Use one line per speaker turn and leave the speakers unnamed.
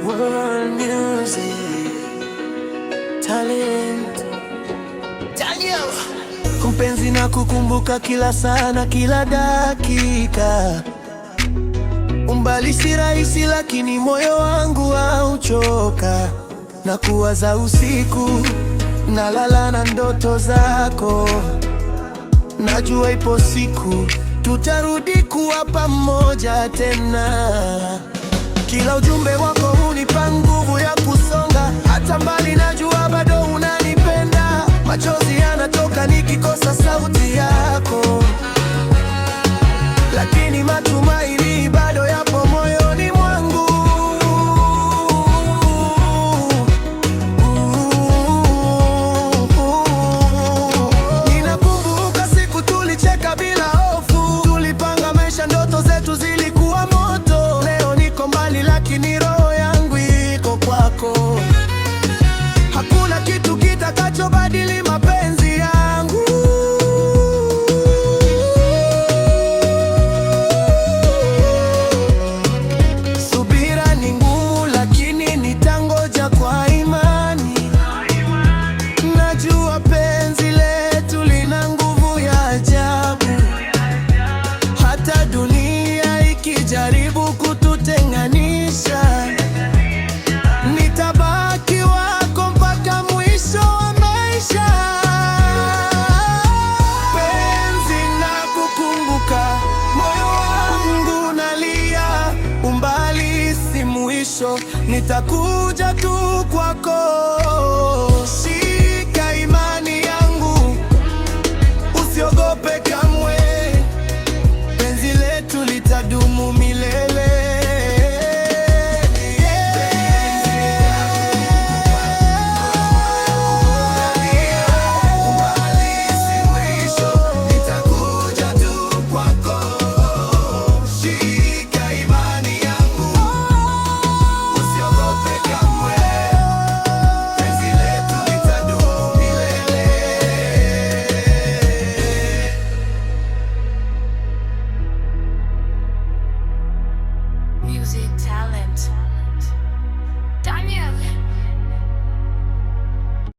World music talent. Daniel. Mpenzi na kukumbuka kila saa na kila dakika. Umbali si rahisi lakini moyo wangu hauchoka. Na kuwaza usiku, nalala na ndoto zako. Najua ipo siku tutarudi kuwa pamoja tena. Kila ujumbe wako hunipa nguvu ya kusonga. Hata mbali najua bado unanipenda. Machozi yanatoka nikikosa sauti yako, lakini matumaini bado yapo moyoni mwangu. Ninakumbuka siku tulicheka bila hofu. Tulipanga maisha, ndoto zetu zilikuwa moto. Leo niko mbali lakini roho yangu iko kwako. Hakuna kitu kitakachobadili mapenzi yangu. Subira ni ngumu lakini nitangoja kwa imani. Najua penzi letu lina nguvu ya ajabu. Hata dunia ikijaribu kututenganisha, nitabaki wako mpaka mwisho wa maisha. Penzi na kukumbuka, moyo wangu nalia. Umbali si mwisho, nitakuja tu